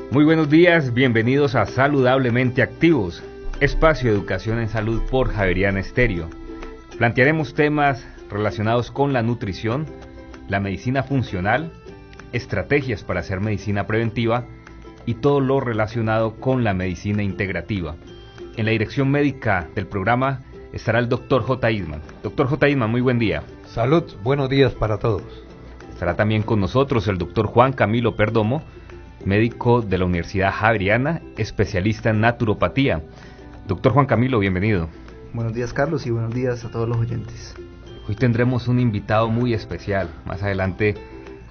Muy buenos días, bienvenidos a Saludablemente Activos, espacio de educación en salud por Javeriana Estéreo. Plantearemos temas relacionados con la nutrición, la medicina funcional, estrategias para hacer medicina preventiva y todo lo relacionado con la medicina integrativa. En la dirección médica del programa estará el Dr. J. Isman. Dr. J. Isman, muy buen día. Salud, buenos días para todos. Estará también con nosotros el Dr. Juan Camilo Perdomo, médico de la Universidad Javeriana, especialista en naturopatía. Doctor Juan Camilo, bienvenido. Buenos días, Carlos, y buenos días a todos los oyentes. Hoy tendremos un invitado muy especial. Más adelante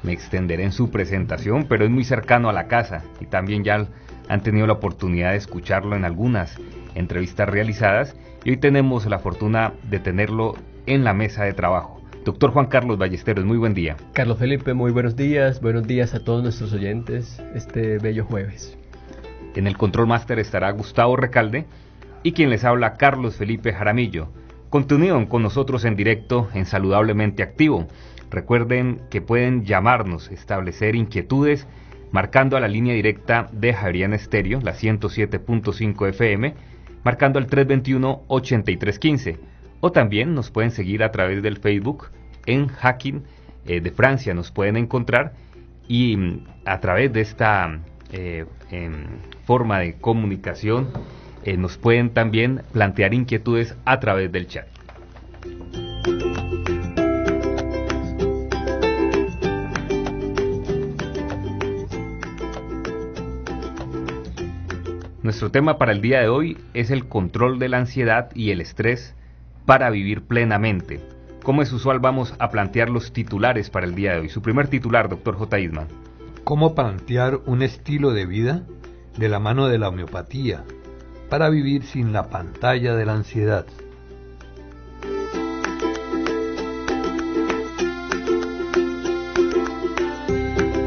me extenderé en su presentación, pero es muy cercano a la casa y también ya han tenido la oportunidad de escucharlo en algunas entrevistas realizadas y hoy tenemos la fortuna de tenerlo en la mesa de trabajo. Doctor Juan Carlos Ballesteros, muy buen día. Carlos Felipe, muy buenos días a todos nuestros oyentes este bello jueves. En el Control Master estará Gustavo Recalde y quien les habla, Carlos Felipe Jaramillo. Continúen con nosotros en directo en Saludablemente Activo. Recuerden que pueden llamarnos, establecer inquietudes, marcando a la línea directa de Javeriana Estéreo, la 107.5 FM, marcando al 321-8315. O también nos pueden seguir a través del Facebook en Hacking de Francia, nos pueden encontrar y a través de esta forma de comunicación nos pueden también plantear inquietudes a través del chat. Nuestro tema para el día de hoy es el control de la ansiedad y el estrés para vivir plenamente. Como es usual, vamos a plantear los titulares para el día de hoy. Su primer titular, doctor J. Isman. ¿Cómo plantear un estilo de vida de la mano de la homeopatía para vivir sin la pantalla de la ansiedad?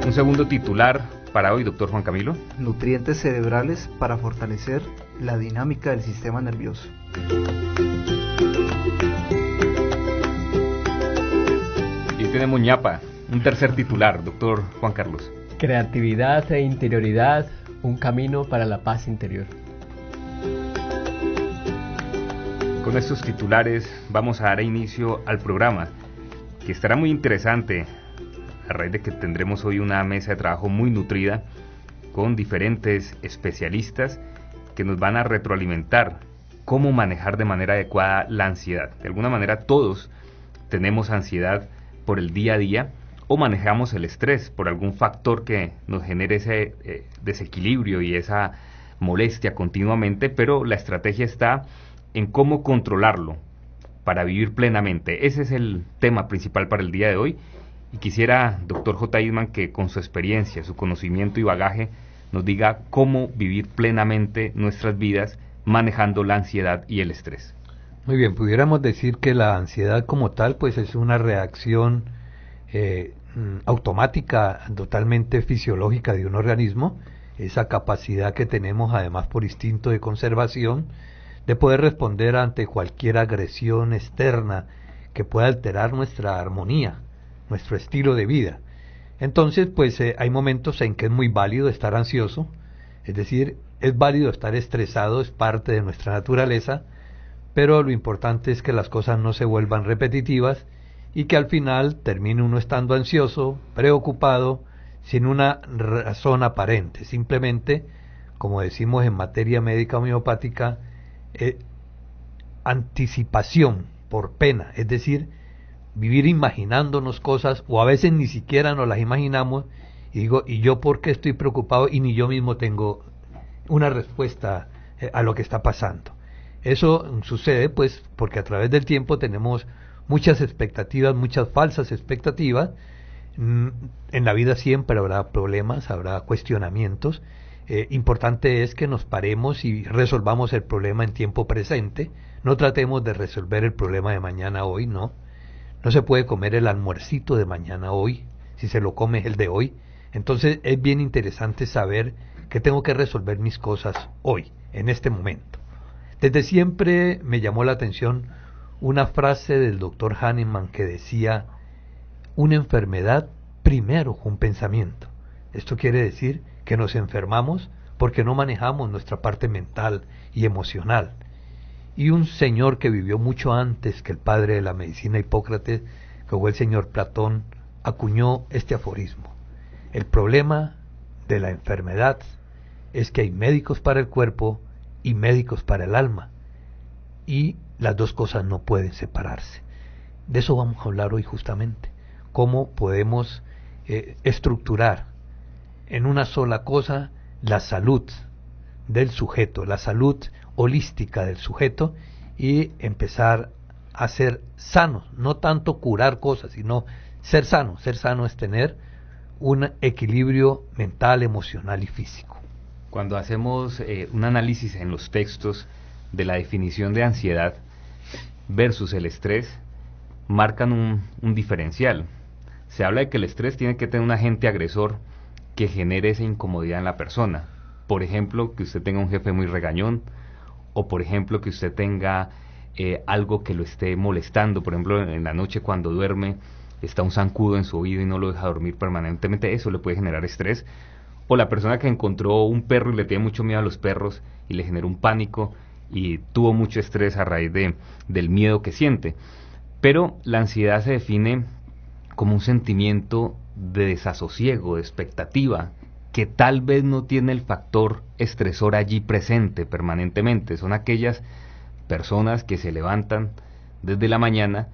Un segundo titular para hoy, doctor Juan Camilo. Nutrientes cerebrales para fortalecer la dinámica del sistema nervioso. Y tenemos ñapa. Un tercer titular, doctor Juan Carlos. Creatividad e interioridad, un camino para la paz interior. Con estos titulares vamos a dar inicio al programa, que estará muy interesante, a raíz de que tendremos hoy una mesa de trabajo muy nutrida, con diferentes especialistas que nos van a retroalimentar cómo manejar de manera adecuada la ansiedad. De alguna manera todos tenemos ansiedad por el día a día o manejamos el estrés por algún factor que nos genere ese desequilibrio y esa molestia continuamente, pero la estrategia está en cómo controlarlo para vivir plenamente. Ese es el tema principal para el día de hoy y quisiera, doctor J. Isman, que con su experiencia, su conocimiento y bagaje nos diga cómo vivir plenamente nuestras vidas manejando la ansiedad y el estrés. Muy bien, pudiéramos decir que la ansiedad como tal pues es una reacción automática, totalmente fisiológica de un organismo, esa capacidad que tenemos además por instinto de conservación de poder responder ante cualquier agresión externa que pueda alterar nuestra armonía, nuestro estilo de vida. Entonces pues hay momentos en que es muy válido estar ansioso, es decir, es válido estar estresado, es parte de nuestra naturaleza, pero lo importante es que las cosas no se vuelvan repetitivas y que al final termine uno estando ansioso, preocupado, sin una razón aparente, simplemente, como decimos en materia médica homeopática, anticipación por pena, es decir, vivir imaginándonos cosas o a veces ni siquiera nos las imaginamos y digo, ¿y yo por qué estoy preocupado? Y ni yo mismo tengo una respuesta a lo que está pasando. Eso sucede pues porque a través del tiempo tenemos muchas expectativas, muchas falsas expectativas. En la vida siempre habrá problemas, habrá cuestionamientos. Importante es que nos paremos y resolvamos el problema en tiempo presente. No tratemos de resolver el problema de mañana hoy, no. No se puede comer el almuercito de mañana hoy, si se lo come el de hoy. Entonces es bien interesante saber que tengo que resolver mis cosas hoy, en este momento. Desde siempre me llamó la atención una frase del doctor Hahnemann que decía: una enfermedad primero fue un pensamiento, Esto quiere decir que nos enfermamos porque no manejamos nuestra parte mental y emocional. Y un señor que vivió mucho antes que el padre de la medicina, Hipócrates, que fue el señor Platón, acuñó este aforismo: el problema de la enfermedad es que hay médicos para el cuerpo y médicos para el alma, y las dos cosas no pueden separarse. De eso vamos a hablar hoy justamente, cómo podemos estructurar en una sola cosa la salud del sujeto, la salud holística del sujeto, y empezar a ser sanos, no tanto curar cosas, sino ser sano. Ser sano es tener un equilibrio mental, emocional y físico. Cuando hacemos un análisis en los textos de la definición de ansiedad versus el estrés, marcan un diferencial. Se habla de que el estrés tiene que tener un agente agresor que genere esa incomodidad en la persona. Por ejemplo, que usted tenga un jefe muy regañón, o por ejemplo que usted tenga algo que lo esté molestando. Por ejemplo, en la noche cuando duerme está un zancudo en su oído y no lo deja dormir permanentemente. Eso le puede generar estrés. O la persona que encontró un perro y le tiene mucho miedo a los perros y le generó un pánico y tuvo mucho estrés a raíz del miedo que siente. Pero la ansiedad se define como un sentimiento de desasosiego, de expectativa, que tal vez no tiene el factor estresor allí presente permanentemente. Son aquellas personas que se levantan desde la mañana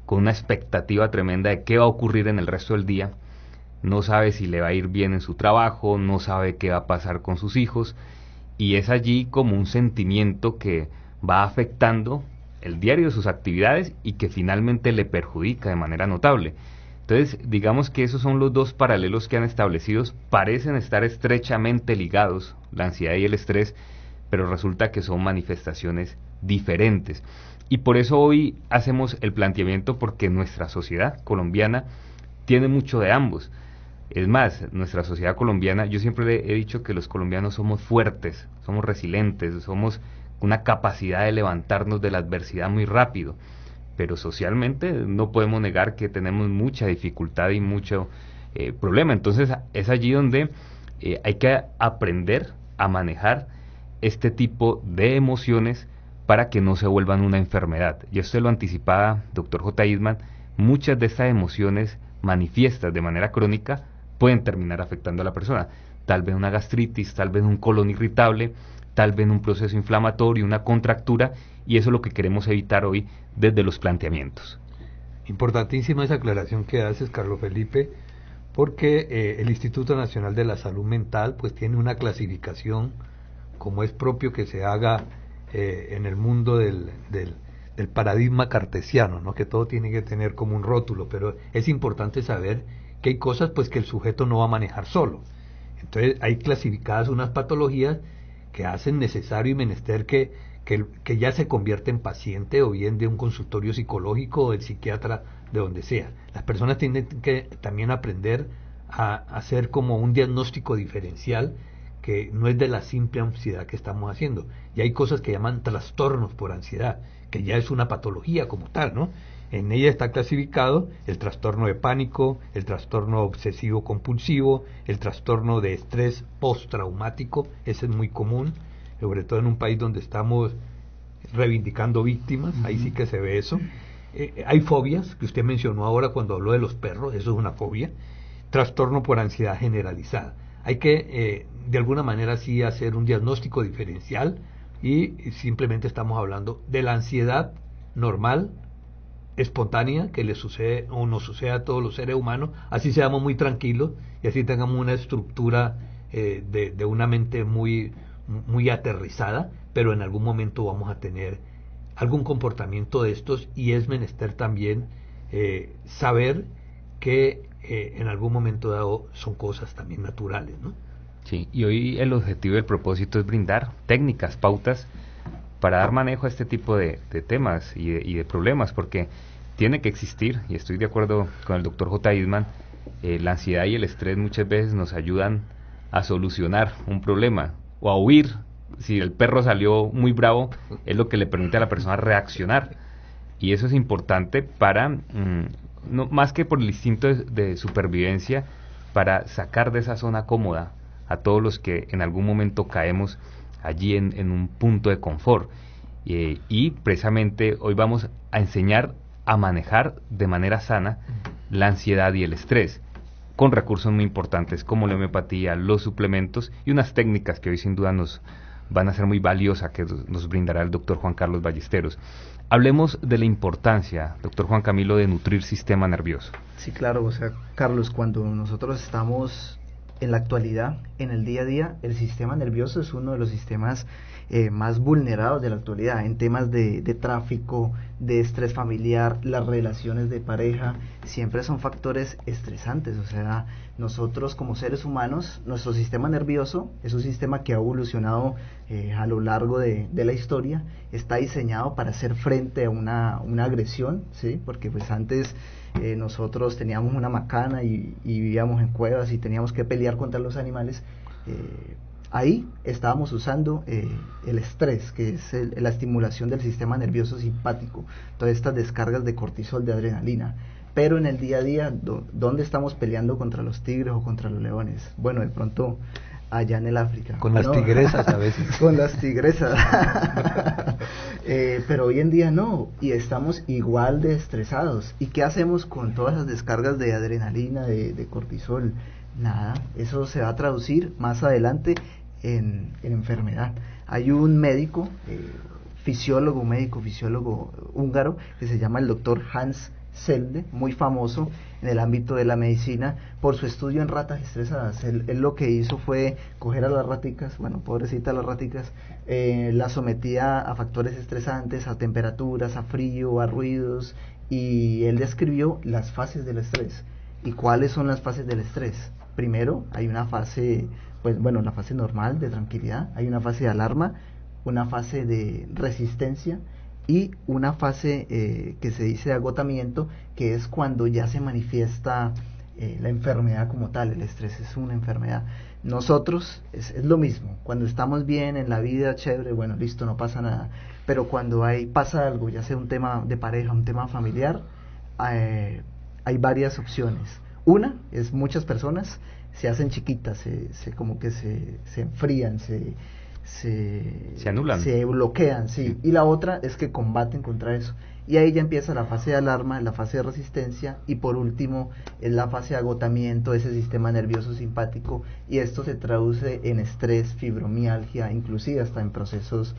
con una expectativa tremenda de qué va a ocurrir en el resto del día. No sabe si le va a ir bien en su trabajo, no sabe qué va a pasar con sus hijos, y es allí como un sentimiento que va afectando el diario de sus actividades y que finalmente le perjudica de manera notable. Entonces, digamos que esos son los dos paralelos que han establecido. Parecen estar estrechamente ligados, la ansiedad y el estrés, pero resulta que son manifestaciones diferentes. Y por eso hoy hacemos el planteamiento, porque nuestra sociedad colombiana tiene mucho de ambos. Es más, nuestra sociedad colombiana, yo siempre he dicho que los colombianos somos fuertes, somos resilientes, somos una capacidad de levantarnos de la adversidad muy rápido, pero socialmente no podemos negar que tenemos mucha dificultad y mucho problema. Entonces es allí donde hay que aprender a manejar este tipo de emociones para que no se vuelvan una enfermedad. Y esto lo anticipaba Dr. J. Eastman. Muchas de estas emociones manifiestas de manera crónica pueden terminar afectando a la persona. Tal vez una gastritis, tal vez un colon irritable, tal vez un proceso inflamatorio, una contractura, y eso es lo que queremos evitar hoy desde los planteamientos. Importantísima esa aclaración que haces, Carlos Felipe, porque el Instituto Nacional de la Salud Mental pues tiene una clasificación, como es propio que se haga en el mundo del paradigma cartesiano, ¿no? Que todo tiene que tener como un rótulo, pero es importante saber que hay cosas pues que el sujeto no va a manejar solo. Entonces hay clasificadas unas patologías que hacen necesario y menester que ya se convierte en paciente, o bien de un consultorio psicológico o del psiquiatra, de donde sea. Las personas tienen que también aprender a hacer como un diagnóstico diferencial, que no es de la simple ansiedad que estamos haciendo. Y hay cosas que llaman trastornos por ansiedad, que ya es una patología como tal, ¿no? En ella está clasificado el trastorno de pánico, el trastorno obsesivo compulsivo, el trastorno de estrés postraumático, ese es muy común, sobre todo en un país donde estamos reivindicando víctimas, ahí sí que se ve eso. Hay fobias, que usted mencionó ahora cuando habló de los perros, eso es una fobia. Trastorno por ansiedad generalizada. Hay que, de alguna manera, sí hacer un diagnóstico diferencial, y simplemente estamos hablando de la ansiedad normal, espontánea, que le sucede o nos sucede a todos los seres humanos, así seamos muy tranquilos y así tengamos una estructura de una mente muy aterrizada, pero en algún momento vamos a tener algún comportamiento de estos, y es menester también saber que en algún momento dado son cosas también naturales, ¿no? Sí, y hoy el objetivo y el propósito es brindar técnicas, pautas para dar manejo a este tipo de temas y de problemas, porque tiene que existir, y estoy de acuerdo con el doctor J. Eastman, la ansiedad y el estrés muchas veces nos ayudan a solucionar un problema o a huir. Si el perro salió muy bravo, es lo que le permite a la persona reaccionar, y eso es importante para, no, más que por el instinto de supervivencia, para sacar de esa zona cómoda a todos los que en algún momento caemos allí en un punto de confort. Y precisamente hoy vamos a enseñar a manejar de manera sana la ansiedad y el estrés, con recursos muy importantes como la homeopatía, los suplementos y unas técnicas que hoy sin duda nos van a ser muy valiosas, que nos brindará el doctor Juan Carlos Ballesteros. Hablemos de la importancia, doctor Juan Camilo, de nutrir sistema nervioso. Sí, claro, o sea, Carlos, cuando nosotros estamos en la actualidad, en el día a día, el sistema nervioso es uno de los sistemas más vulnerados de la actualidad, en temas de tráfico, de estrés familiar, las relaciones de pareja, siempre son factores estresantes. O sea, nosotros como seres humanos, nuestro sistema nervioso es un sistema que ha evolucionado a lo largo de la historia, está diseñado para hacer frente a una agresión, ¿sí? Porque pues antes nosotros teníamos una macana y vivíamos en cuevas y teníamos que pelear contra los animales. Ahí estábamos usando el estrés, que es la estimulación del sistema nervioso simpático, todas estas descargas de cortisol, de adrenalina. Pero en el día a día, ¿dónde estamos peleando contra los tigres o contra los leones? Bueno, de pronto allá en el África. Con las tigresas a veces. Con las tigresas. Pero hoy en día no, y estamos igual de estresados. ¿Y qué hacemos con todas las descargas de adrenalina, de cortisol? Nada, eso se va a traducir más adelante en enfermedad. Hay un médico, fisiólogo húngaro, que se llama el doctor Hans Selde, muy famoso en el ámbito de la medicina por su estudio en ratas estresadas. Él lo que hizo fue coger a las raticas, bueno, pobrecitas las raticas, las sometía a factores estresantes, a temperaturas, a frío, a ruidos, y él describió las fases del estrés. ¿Y cuáles son las fases del estrés? Primero, hay una fase, pues bueno, la fase normal de tranquilidad, hay una fase de alarma, una fase de resistencia y una fase que se dice de agotamiento, que es cuando ya se manifiesta la enfermedad como tal. El estrés es una enfermedad. Nosotros es lo mismo, cuando estamos bien en la vida, chévere, bueno, listo, no pasa nada, pero cuando pasa algo, ya sea un tema de pareja, un tema familiar, hay varias opciones. Una es muchas personas se hacen chiquitas, como que se enfrían, se anulan, se bloquean, sí. Y la otra es que combaten contra eso. Y ahí ya empieza la fase de alarma, la fase de resistencia, y por último es la fase de agotamiento de ese sistema nervioso simpático, y esto se traduce en estrés, fibromialgia, inclusive hasta en procesos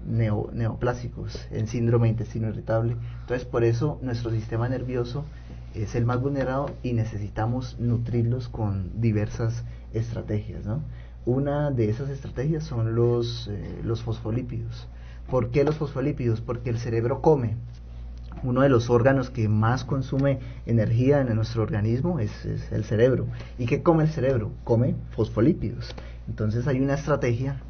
neoplásicos, en síndrome de intestino irritable. Entonces por eso nuestro sistema nervioso es el más vulnerado y necesitamos nutrirlos con diversas estrategias, ¿no? Una de esas estrategias son los fosfolípidos. ¿Por qué los fosfolípidos? Porque el cerebro come. Uno de los órganos que más consume energía en nuestro organismo es el cerebro. ¿Y qué come el cerebro? Come fosfolípidos. Entonces hay una estrategia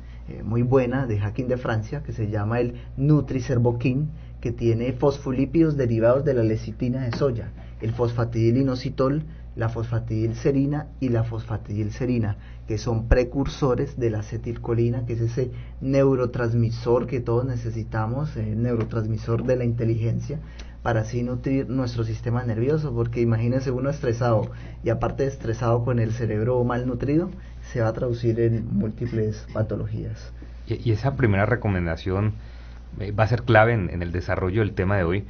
muy buena de Hacking de Francia que se llama el Nutri-Cervokin, que tiene fosfolípidos derivados de la lecitina de soya, el fosfatidilinositol, la fosfatidilcerina y la fosfatidilcerina, que son precursores de la acetilcolina, que es ese neurotransmisor que todos necesitamos, el neurotransmisor de la inteligencia, para así nutrir nuestro sistema nervioso. Porque imagínense uno estresado, y aparte de estresado con el cerebro malnutrido, se va a traducir en múltiples patologías. Y esa primera recomendación va a ser clave en el desarrollo del tema de hoy,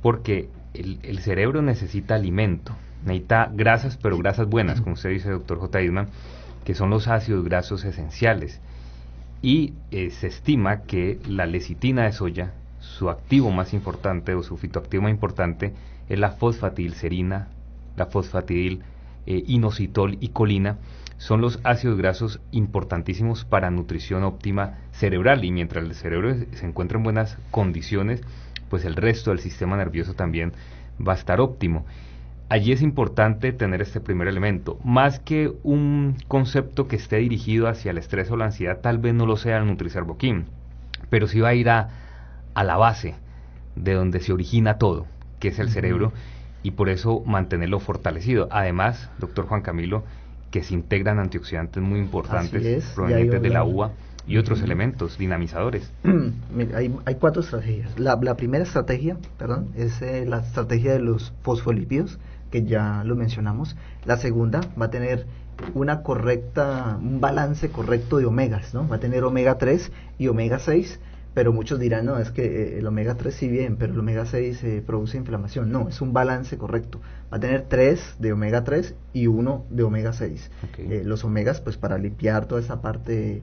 porque el cerebro necesita alimento, necesita grasas, pero grasas buenas, como usted dice, doctor J. Eastman, que son los ácidos grasos esenciales. Y se estima que la lecitina de soya, su activo más importante o su fitoactivo más importante es la fosfatidilcerina, la fosfatidilinositol y colina. Son los ácidos grasos importantísimos para nutrición óptima cerebral, y mientras el cerebro se encuentra en buenas condiciones, pues el resto del sistema nervioso también va a estar óptimo. Allí es importante tener este primer elemento, más que un concepto que esté dirigido hacia el estrés o la ansiedad, tal vez no lo sea el Nutri-Cervokin, pero sí va a ir a la base de donde se origina todo, que es el cerebro, y por eso mantenerlo fortalecido. Además, doctor Juan Camilo, que se integran antioxidantes muy importantes provenientes de la uva y otros elementos dinamizadores. Mira, hay 4 estrategias. La primera estrategia, es la estrategia de los fosfolípidos, que ya lo mencionamos. La segunda va a tener un balance correcto de omegas, ¿no? Va a tener omega 3 y omega 6, pero muchos dirán, no, es que el omega 3 sí bien, pero el omega 6 produce inflamación. No, es un balance correcto. Va a tener 3 de omega 3 y 1 de omega 6. Okay. Los omegas, pues para limpiar toda esa parte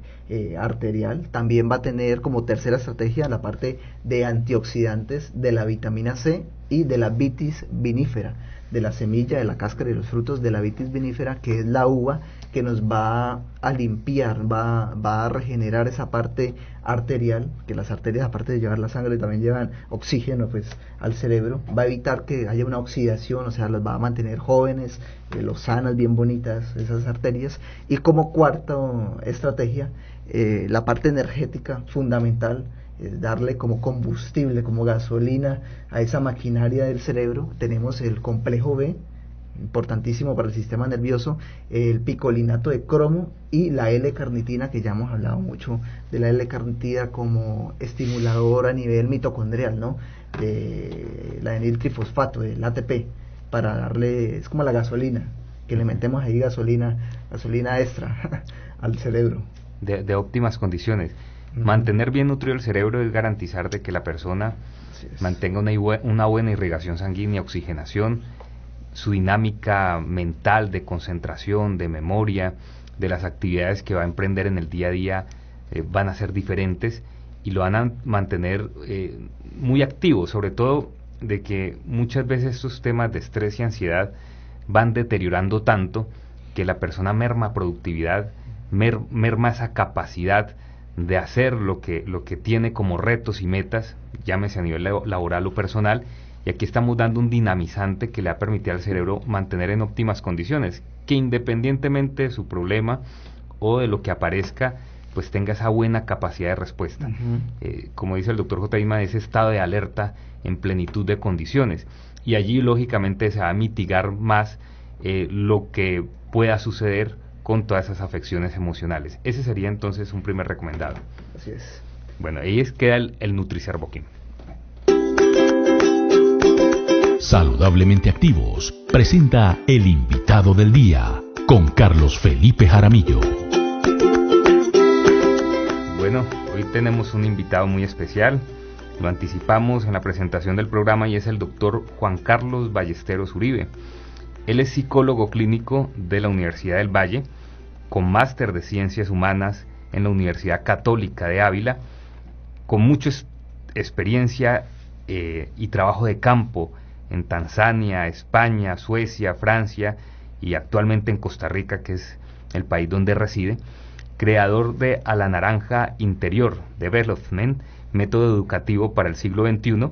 arterial. También va a tener como tercera estrategia la parte de antioxidantes de la vitamina C y de la vitis vinífera, de la semilla, de la cáscara y los frutos de la vitis vinífera, que es la uva que nos va a limpiar, va a regenerar esa parte arterial, que las arterias, aparte de llevar la sangre, también llevan oxígeno pues al cerebro, va a evitar que haya una oxidación, o sea, las va a mantener jóvenes, lozanas, bien bonitas esas arterias. Y como cuarta estrategia, la parte energética fundamental, es darle como combustible, como gasolina a esa maquinaria del cerebro. Tenemos el complejo B, importantísimo para el sistema nervioso, el picolinato de cromo y la L-carnitina, que ya hemos hablado mucho de la L-carnitina como estimulador a nivel mitocondrial, ¿no? De la adeniltrifosfato, del ATP, para darle, es como la gasolina, que le metemos ahí gasolina extra al cerebro. De óptimas condiciones. Mantener bien nutrido el cerebro es garantizar de que la persona mantenga una buena irrigación sanguínea, oxigenación, su dinámica mental de concentración, de memoria, de las actividades que va a emprender en el día a día van a ser diferentes y lo van a mantener muy activo, sobre todo de que muchas veces estos temas de estrés y ansiedad van deteriorando tanto que la persona merma productividad, merma esa capacidad de hacer lo que tiene como retos y metas, llámese a nivel laboral o personal, y aquí estamos dando un dinamizante que le va a permitir al cerebro mantener en óptimas condiciones, que independientemente de su problema o de lo que aparezca, pues tenga esa buena capacidad de respuesta. Como dice el doctor J. Ima, ese estado de alerta en plenitud de condiciones, y allí lógicamente se va a mitigar más lo que pueda suceder con todas esas afecciones emocionales. Ese sería entonces un primer recomendado. Así es. Bueno, ahí queda el NutriCervoquim. Saludablemente Activos presenta el invitado del día con Carlos Felipe Jaramillo. Bueno, hoy tenemos un invitado muy especial. Lo anticipamos en la presentación del programa y es el doctor Juan Carlos Ballesteros Uribe. Él es psicólogo clínico de la Universidad del Valle, con máster de Ciencias Humanas en la Universidad Católica de Ávila, con mucha experiencia y trabajo de campo en Tanzania, España, Suecia, Francia y actualmente en Costa Rica, que es el país donde reside, creador de A la Naranja Interior Development, método educativo para el siglo XXI,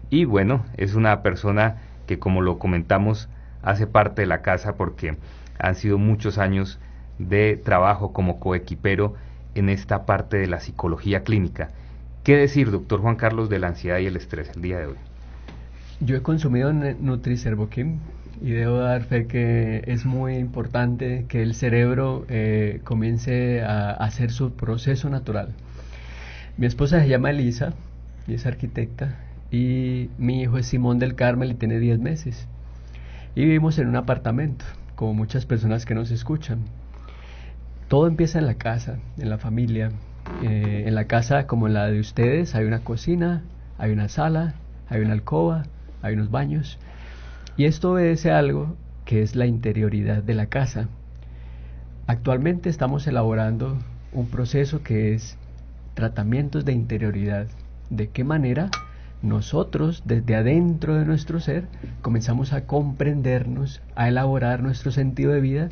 y bueno, es una persona que, como lo comentamos, hace parte de la casa porque han sido muchos años de trabajo como coequipero en esta parte de la psicología clínica. ¿Qué decir, doctor Juan Carlos, de la ansiedad y el estrés el día de hoy? Yo he consumido NutriCervoquim y debo dar fe que es muy importante que el cerebro comience a hacer su proceso natural. Mi esposa se llama Elisa y es arquitecta, y mi hijo es Simón del Carmel y tiene 10 meses. Y vivimos en un apartamento, como muchas personas que nos escuchan. Todo empieza en la casa, en la familia. En la casa como en la de ustedes hay una cocina, hay una sala, hay una alcoba, hay unos baños. Y esto obedece a algo que es la interioridad de la casa. Actualmente estamos elaborando un proceso que es tratamientos de interioridad. ¿De qué manera? Nosotros, desde adentro de nuestro ser, comenzamos a comprendernos, a elaborar nuestro sentido de vida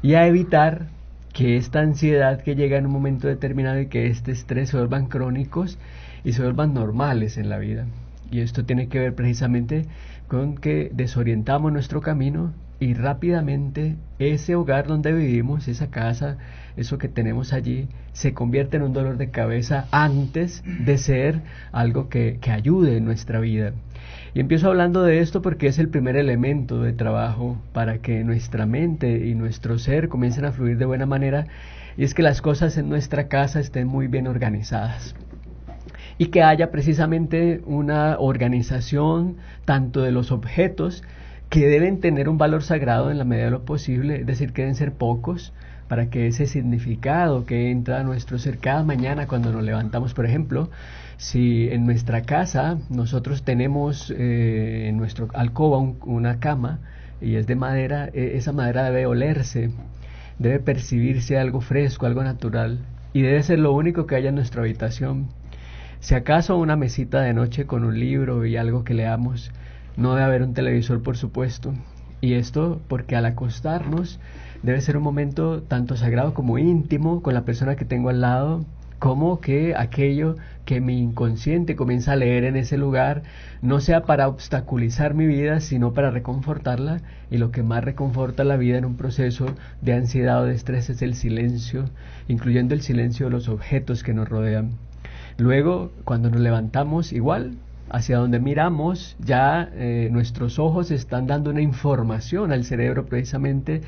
y a evitar que esta ansiedad que llega en un momento determinado y que este estrés se vuelvan crónicos y se vuelvan normales en la vida. Y esto tiene que ver precisamente con que desorientamos nuestro camino y rápidamente ese hogar donde vivimos, esa casa, eso que tenemos allí, se convierte en un dolor de cabeza antes de ser algo que ayude en nuestra vida. Y empiezo hablando de esto porque es el primer elemento de trabajo para que nuestra mente y nuestro ser comiencen a fluir de buena manera, y es que las cosas en nuestra casa estén muy bien organizadas. Y que haya precisamente una organización tanto de los objetos que deben tener un valor sagrado en la medida de lo posible, es decir, que deben ser pocos, para que ese significado que entra a nuestro ser cada mañana cuando nos levantamos, por ejemplo, si en nuestra casa nosotros tenemos en nuestro alcoba una cama y es de madera, esa madera debe olerse, debe percibirse algo fresco, algo natural, y debe ser lo único que haya en nuestra habitación. Si acaso una mesita de noche con un libro y algo que leamos, no debe haber un televisor, por supuesto, y esto porque al acostarnos debe ser un momento tanto sagrado como íntimo con la persona que tengo al lado, como que aquello que mi inconsciente comienza a leer en ese lugar no sea para obstaculizar mi vida, sino para reconfortarla, y lo que más reconforta la vida en un proceso de ansiedad o de estrés es el silencio, incluyendo el silencio de los objetos que nos rodean. Luego, cuando nos levantamos, igual, hacia donde miramos, ya nuestros ojos están dando una información al cerebro precisamente,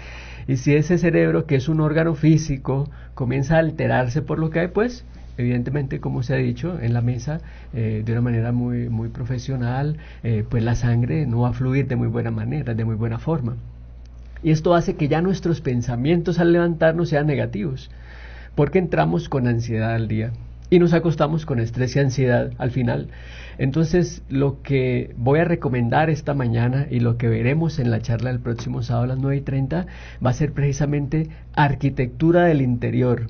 y si ese cerebro, que es un órgano físico, comienza a alterarse por lo que hay, pues evidentemente, como se ha dicho en la mesa, de una manera muy, muy profesional, pues la sangre no va a fluir de muy buena manera, de muy buena forma, y esto hace que ya nuestros pensamientos al levantarnos sean negativos, porque entramos con ansiedad al día y nos acostamos con estrés y ansiedad al final. Entonces, lo que voy a recomendar esta mañana y lo que veremos en la charla del próximo sábado a las 9:30 va a ser precisamente arquitectura del interior.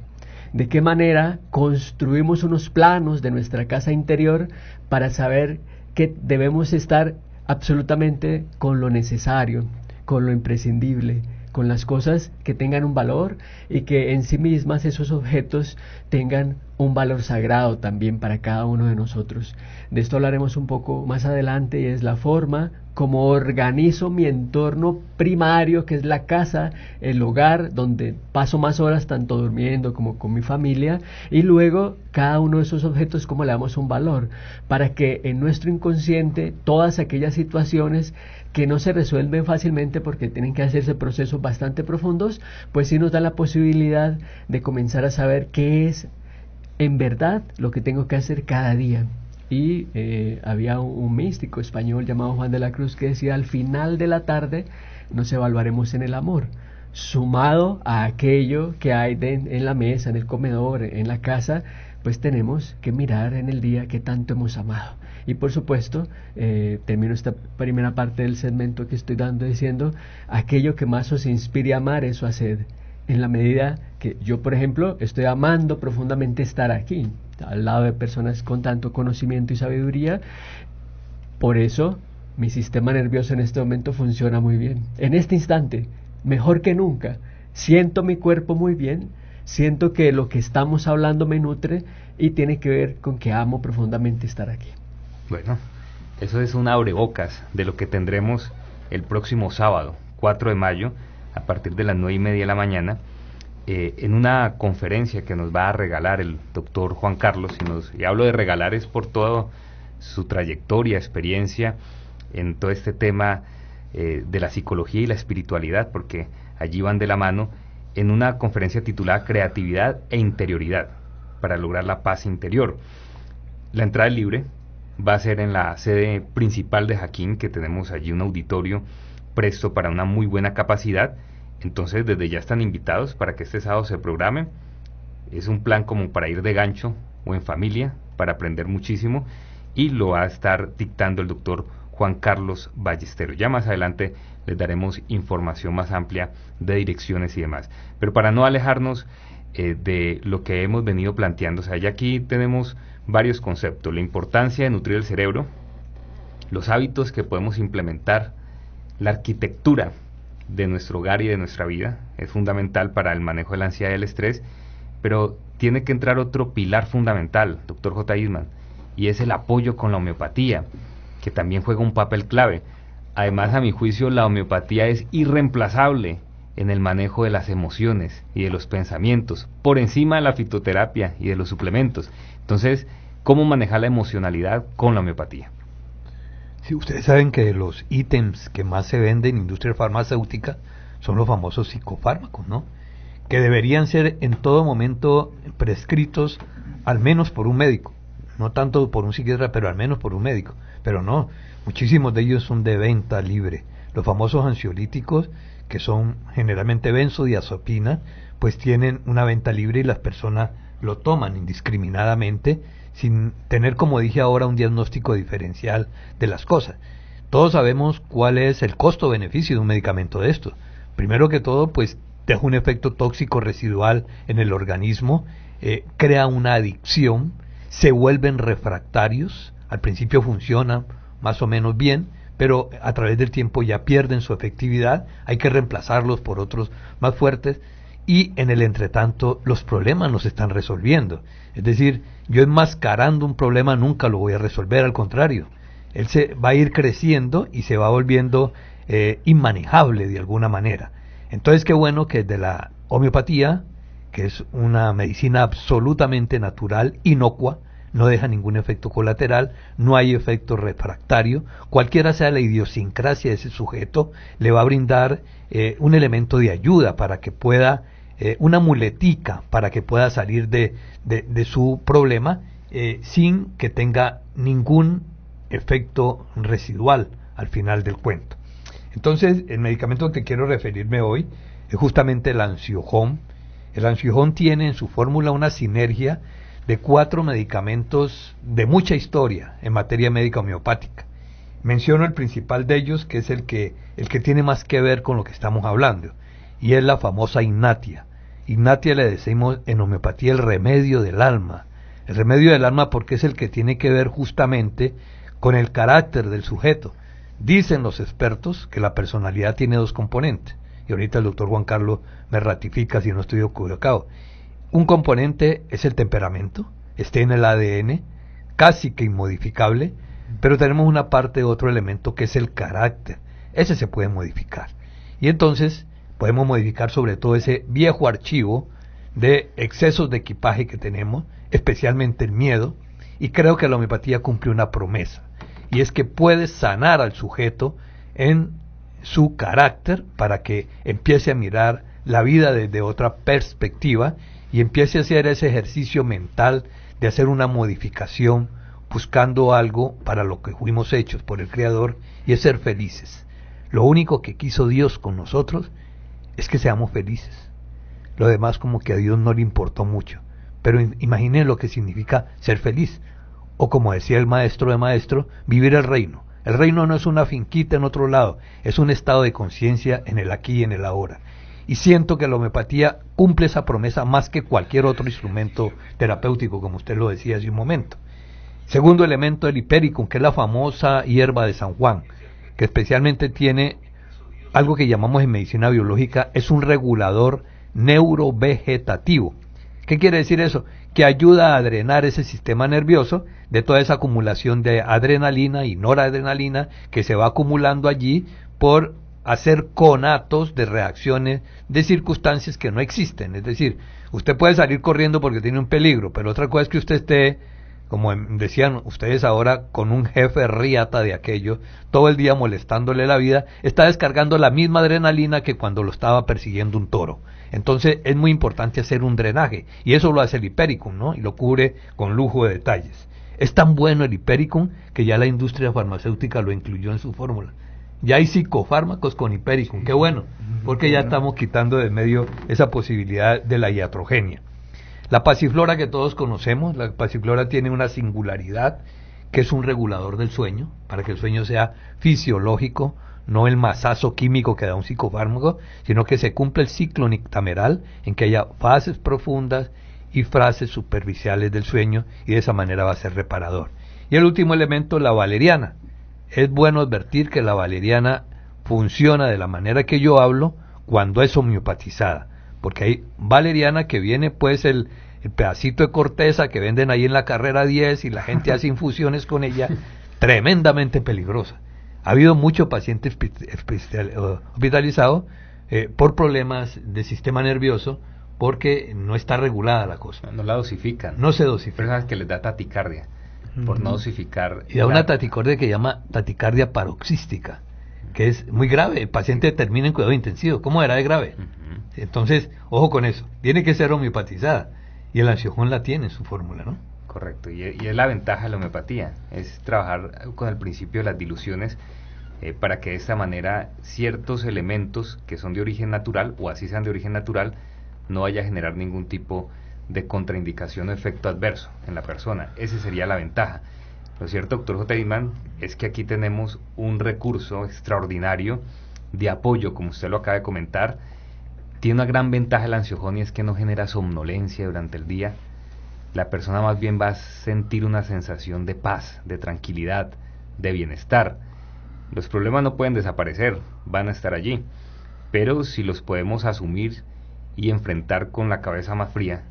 De qué manera construimos unos planos de nuestra casa interior para saber que debemos estar absolutamente con lo necesario, con lo imprescindible, con las cosas que tengan un valor, y que en sí mismas esos objetos tengan un valor sagrado también para cada uno de nosotros. De esto hablaremos un poco más adelante, y es la forma como organizo mi entorno primario, que es la casa, el hogar, donde paso más horas tanto durmiendo como con mi familia, y luego cada uno de esos objetos cómo le damos un valor, para que en nuestro inconsciente todas aquellas situaciones que no se resuelven fácilmente porque tienen que hacerse procesos bastante profundos, pues sí nos da la posibilidad de comenzar a saber qué es en verdad lo que tengo que hacer cada día. Y había un místico español llamado Juan de la Cruz que decía: al final de la tarde nos evaluaremos en el amor, sumado a aquello que hay en la mesa, en el comedor, en la casa, pues tenemos que mirar en el día qué tanto hemos amado. Y por supuesto, termino esta primera parte del segmento que estoy dando diciendo: aquello que más os inspire a amar, eso haced. En la medida que yo, por ejemplo, estoy amando profundamente estar aquí, al lado de personas con tanto conocimiento y sabiduría, por eso mi sistema nervioso en este momento funciona muy bien. En este instante, mejor que nunca, siento mi cuerpo muy bien, siento que lo que estamos hablando me nutre y tiene que ver con que amo profundamente estar aquí. Bueno, eso es un abrebocas de lo que tendremos el próximo sábado, 4 de mayo, a partir de las 9:30 de la mañana, en una conferencia que nos va a regalar el doctor Juan Carlos, y hablo de regalar es por toda su trayectoria, experiencia en todo este tema de la psicología y la espiritualidad, porque allí van de la mano, en una conferencia titulada Creatividad e Interioridad, para lograr la paz interior. La entrada es libre, va a ser en la sede principal de Jaquín, que tenemos allí un auditorio presto para una muy buena capacidad. Entonces desde ya están invitados para que este sábado se programe. Es un plan como para ir de gancho o en familia, para aprender muchísimo, y lo va a estar dictando el doctor Juan Carlos Ballesteros. Ya más adelante les daremos información más amplia de direcciones y demás, pero para no alejarnos de lo que hemos venido planteando, o sea, ya aquí tenemos varios conceptos: la importancia de nutrir el cerebro, los hábitos que podemos implementar, la arquitectura de nuestro hogar y de nuestra vida es fundamental para el manejo de la ansiedad y el estrés, pero tiene que entrar otro pilar fundamental, doctor J. Eastman, y es el apoyo con la homeopatía, que también juega un papel clave. Además, a mi juicio, la homeopatía es irreemplazable en el manejo de las emociones y de los pensamientos, por encima de la fitoterapia y de los suplementos. Entonces, ¿cómo manejar la emocionalidad con la homeopatía? Sí, ustedes saben que los ítems que más se venden en industria farmacéutica son los famosos psicofármacos, ¿no? Que deberían ser en todo momento prescritos al menos por un médico, no tanto por un psiquiatra, pero al menos por un médico. Pero no, muchísimos de ellos son de venta libre. Los famosos ansiolíticos, que son generalmente benzodiazepina, pues tienen una venta libre y las personas lo toman indiscriminadamente sin tener, como dije ahora, un diagnóstico diferencial de las cosas. Todos sabemos cuál es el costo-beneficio de un medicamento de estos. Primero que todo, pues deja un efecto tóxico residual en el organismo, crea una adicción, se vuelven refractarios, al principio funcionan más o menos bien, pero a través del tiempo ya pierden su efectividad, hay que reemplazarlos por otros más fuertes, y en el entretanto los problemas no se están resolviendo. Es decir, yo enmascarando un problema nunca lo voy a resolver, al contrario, él se va a ir creciendo y se va volviendo inmanejable de alguna manera. Entonces, qué bueno que de la homeopatía, que es una medicina absolutamente natural, inocua, no deja ningún efecto colateral, no hay efecto refractario, cualquiera sea la idiosincrasia de ese sujeto, le va a brindar un elemento de ayuda para que pueda, una muletica para que pueda salir de su problema sin que tenga ningún efecto residual al final del cuento. Entonces, el medicamento al que quiero referirme hoy es justamente el Ansiojón. El Ansiojón tiene en su fórmula una sinergia de 4 medicamentos de mucha historia en materia médica homeopática. Menciono el principal de ellos, que es el que tiene más que ver con lo que estamos hablando, y es la famosa Ignatia. Ignatia le decimos en homeopatía el remedio del alma. El remedio del alma porque es el que tiene que ver justamente con el carácter del sujeto. Dicen los expertos que la personalidad tiene 2 componentes, y ahorita el doctor Juan Carlos me ratifica si no estoy equivocado. Un componente es el temperamento, está en el ADN, casi que inmodificable, pero tenemos una parte, otro elemento que es el carácter. Ese se puede modificar. Y entonces podemos modificar sobre todo ese viejo archivo de excesos de equipaje que tenemos, especialmente el miedo, y creo que la homeopatía cumple una promesa, y es que puede sanar al sujeto en su carácter para que empiece a mirar la vida desde otra perspectiva y empiece a hacer ese ejercicio mental de hacer una modificación buscando algo para lo que fuimos hechos por el Creador, y es ser felices. Lo único que quiso Dios con nosotros es que seamos felices. Lo demás como que a Dios no le importó mucho, pero imaginen lo que significa ser feliz, o como decía el maestro de maestros, vivir el reino. El reino no es una finquita en otro lado, es un estado de conciencia en el aquí y en el ahora. Y siento que la homeopatía cumple esa promesa más que cualquier otro instrumento terapéutico, como usted lo decía hace un momento. Segundo elemento, el hipericum, que es la famosa hierba de San Juan, que especialmente tiene algo que llamamos en medicina biológica, es un regulador neurovegetativo. ¿Qué quiere decir eso? Que ayuda a drenar ese sistema nervioso de toda esa acumulación de adrenalina y noradrenalina que se va acumulando allí por hacer conatos de reacciones de circunstancias que no existen. Es decir, usted puede salir corriendo porque tiene un peligro, pero otra cosa es que usted esté, como decían ustedes ahora, con un jefe riata de aquello, todo el día molestándole la vida, está descargando la misma adrenalina que cuando lo estaba persiguiendo un toro. Entonces es muy importante hacer un drenaje, y eso lo hace el hipericum, ¿no? Y lo cubre con lujo de detalles. Es tan bueno el hipericum que ya la industria farmacéutica lo incluyó en su fórmula. Ya hay psicofármacos con hipericum, qué bueno, porque ya estamos quitando de medio esa posibilidad de la iatrogenia. La pasiflora que todos conocemos, la pasiflora tiene una singularidad, que es un regulador del sueño, para que el sueño sea fisiológico, no el masazo químico que da un psicofármaco, sino que se cumple el ciclo nictameral, en que haya fases profundas y fases superficiales del sueño, y de esa manera va a ser reparador. Y el último elemento, la valeriana. Es bueno advertir que la valeriana funciona de la manera que yo hablo cuando es homeopatizada, porque hay valeriana que viene pues el pedacito de corteza que venden ahí en la carrera 10 y la gente hace infusiones con ella, tremendamente peligrosa. Ha habido muchos pacientes hospitalizados por problemas de sistema nervioso porque no está regulada la cosa. No la dosifican. No se dosifica. Personas que les da taticardia por no dosificar. Y da una taticardia que llama taticardia paroxística, que es muy grave. El paciente termina en cuidado intensivo. ¿Cómo era de grave? Entonces, ojo con eso. Tiene que ser homeopatizada. Y el ansiojón la tiene en su fórmula, ¿no? Correcto. Y es la ventaja de la homeopatía. Es trabajar con el principio de las diluciones, para que de esta manera ciertos elementos que son de origen natural, o así sean de origen natural, no vaya a generar ningún tipo de contraindicación o efecto adverso en la persona. Esa sería la ventaja. Lo cierto, doctor J. Eidman, es que aquí tenemos un recurso extraordinario de apoyo, como usted lo acaba de comentar. Tiene una gran ventaja el ansiojón, y es que no genera somnolencia durante el día. La persona más bien va a sentir una sensación de paz, de tranquilidad, de bienestar. Los problemas no pueden desaparecer, van a estar allí, pero si los podemos asumir y enfrentar con la cabeza más fría,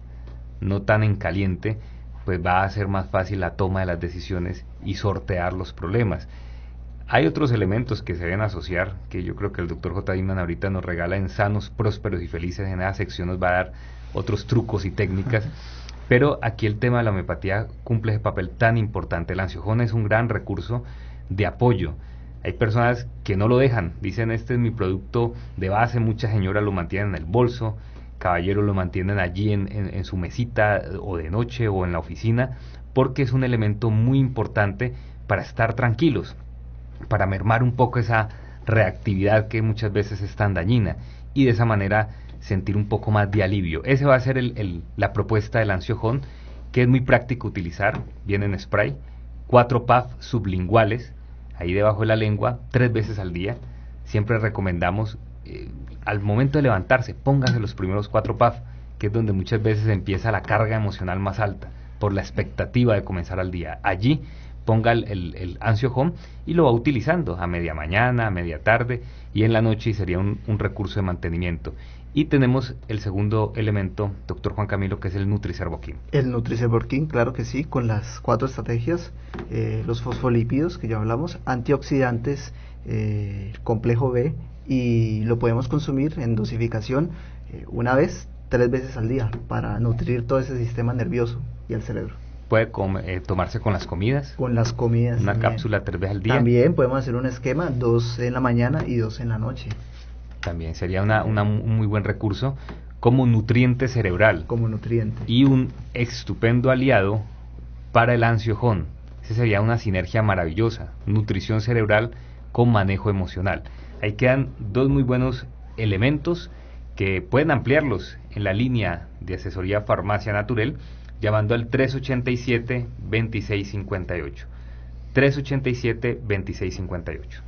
no tan en caliente, pues va a ser más fácil la toma de las decisiones y sortear los problemas. Hay otros elementos que se deben asociar, que yo creo que el doctor J. Eidman ahorita nos regala en Sanos, Prósperos y Felices. En esa sección nos va a dar otros trucos y técnicas, pero aquí el tema de la homeopatía cumple ese papel tan importante. El ansiojón es un gran recurso de apoyo. Hay personas que no lo dejan, dicen: este es mi producto de base. Muchas señoras lo mantienen en el bolso, caballeros lo mantienen allí en su mesita, o de noche, o en la oficina, porque es un elemento muy importante para estar tranquilos, para mermar un poco esa reactividad que muchas veces es tan dañina, y de esa manera sentir un poco más de alivio. Ese va a ser la propuesta del ansiojón, que es muy práctico utilizar. Viene en spray, 4 puffs sublinguales, ahí debajo de la lengua, 3 veces al día. Siempre recomendamos, al momento de levantarse, pónganse los primeros 4 puffs, que es donde muchas veces empieza la carga emocional más alta, por la expectativa de comenzar el día. Allí ponga el ansiojón y lo va utilizando a media mañana, a media tarde y en la noche, y sería un recurso de mantenimiento. Y tenemos el segundo elemento, doctor Juan Camilo, que es el Nutricerboquín. El Nutricerboquín, claro que sí, con las 4 estrategias: los fosfolípidos, que ya hablamos, antioxidantes, complejo B, y lo podemos consumir en dosificación una vez, 3 veces al día, para nutrir todo ese sistema nervioso y el cerebro. Puede tomarse con las comidas. Con las comidas. Una también. Cápsula 3 veces al día. También podemos hacer un esquema, 2 en la mañana y 2 en la noche. También sería un muy buen recurso como nutriente cerebral. Como nutriente. Y un estupendo aliado para el ansiojón. Esa sería una sinergia maravillosa. Nutrición cerebral con manejo emocional. Ahí quedan 2 muy buenos elementos que pueden ampliarlos en la línea de asesoría Farmacia Natural, llamando al 387-2658. 387-2658.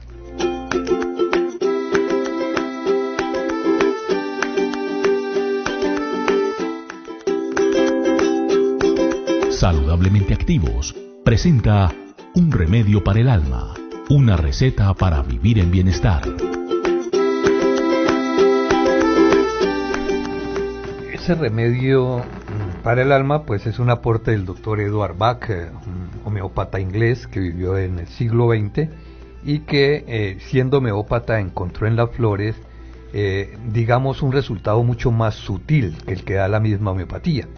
Saludablemente Activos presenta un remedio para el alma, una receta para vivir en bienestar. Ese remedio para el alma pues es un aporte del doctor Edward Bach, un homeópata inglés que vivió en el siglo XX y que siendo homeópata encontró en las flores digamos un resultado mucho más sutil que el que da la misma homeopatía.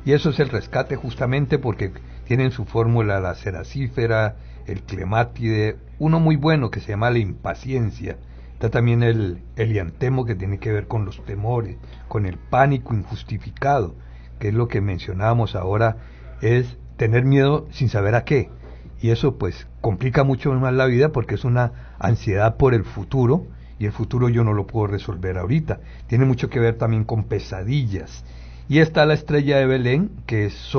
Y eso es el rescate, justamente porque tienen su fórmula la ceracífera, el clemátide, uno muy bueno que se llama la impaciencia. Está también el heliantemo, que tiene que ver con los temores, con el pánico injustificado, que es lo que mencionábamos ahora, es tener miedo sin saber a qué. Y eso pues complica mucho más la vida, porque es una ansiedad por el futuro, y el futuro yo no lo puedo resolver ahorita. Tiene mucho que ver también con pesadillas. Y está la estrella de Belén, que es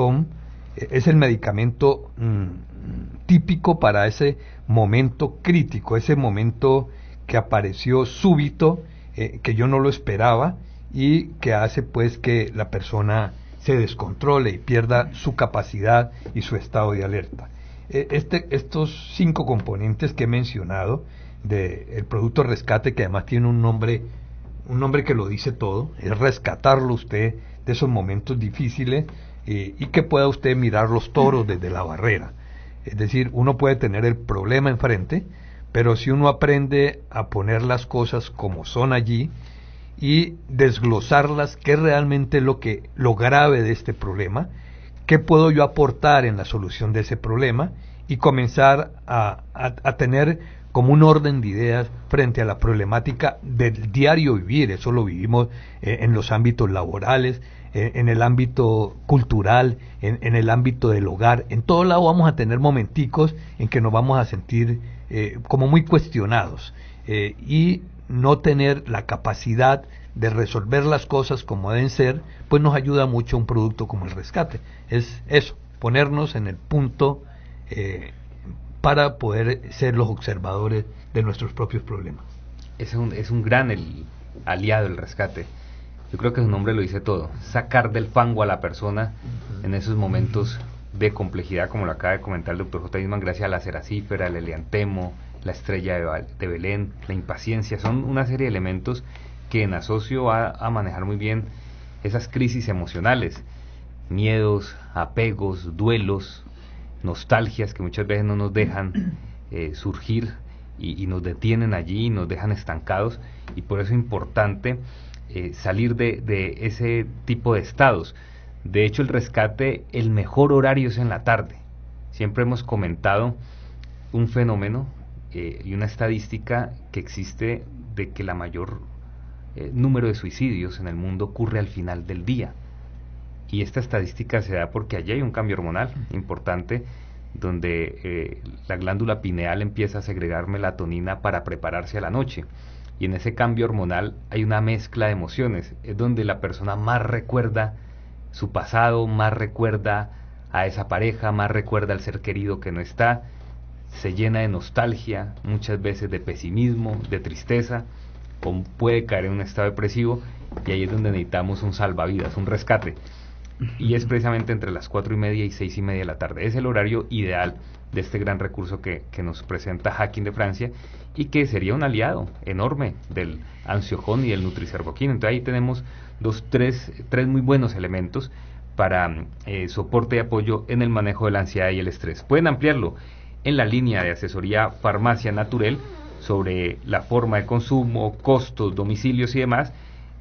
el medicamento típico para ese momento crítico, ese momento que apareció súbito, que yo no lo esperaba, y que hace pues que la persona se descontrole y pierda su capacidad y su estado de alerta. Estos 5 componentes que he mencionado del producto rescate, que además tiene un nombre que lo dice todo, es rescatarlo usted de esos momentos difíciles, y que pueda usted mirar los toros desde la barrera. Es decir, uno puede tener el problema enfrente, pero si uno aprende a poner las cosas como son allí y desglosarlas, qué es realmente lo grave de este problema, qué puedo yo aportar en la solución de ese problema, y comenzar a tener como un orden de ideas frente a la problemática del diario vivir. Eso lo vivimos en los ámbitos laborales, en el ámbito cultural, en el ámbito del hogar. En todo lado vamos a tener momenticos en que nos vamos a sentir como muy cuestionados, y no tener la capacidad de resolver las cosas como deben ser, pues nos ayuda mucho un producto como el rescate. Es eso, ponernos en el punto para poder ser los observadores de nuestros propios problemas. Es un gran aliado el rescate. Yo creo que su nombre lo dice todo, sacar del fango a la persona en esos momentos de complejidad, como lo acaba de comentar el doctor J. Eastman, gracias a la ceracífera, el heliantemo, la estrella de Belén, la impaciencia. Son una serie de elementos que en asocio va a manejar muy bien esas crisis emocionales, miedos, apegos, duelos, nostalgias que muchas veces no nos dejan surgir y nos detienen allí y nos dejan estancados, y por eso es importante salir de ese tipo de estados. De hecho, el rescate, el mejor horario es en la tarde. Siempre hemos comentado un fenómeno y una estadística que existe de que la mayor número de suicidios en el mundo ocurre al final del día. Y esta estadística se da porque allí hay un cambio hormonal importante, donde la glándula pineal empieza a segregar melatonina para prepararse a la noche. Y en ese cambio hormonal hay una mezcla de emociones, es donde la persona más recuerda su pasado, más recuerda a esa pareja, más recuerda al ser querido que no está, se llena de nostalgia, muchas veces de pesimismo, de tristeza, o puede caer en un estado depresivo, y ahí es donde necesitamos un salvavidas, un rescate. Y es precisamente entre las 4:30 y 6:30 de la tarde. Es el horario ideal de este gran recurso que nos presenta Hacking de Francia, y que sería un aliado enorme del Ansiojón y del Nutricervoquin. Entonces ahí tenemos tres muy buenos elementos para soporte y apoyo en el manejo de la ansiedad y el estrés. Pueden ampliarlo en la línea de asesoría Farmacia Naturel sobre la forma de consumo, costos, domicilios y demás.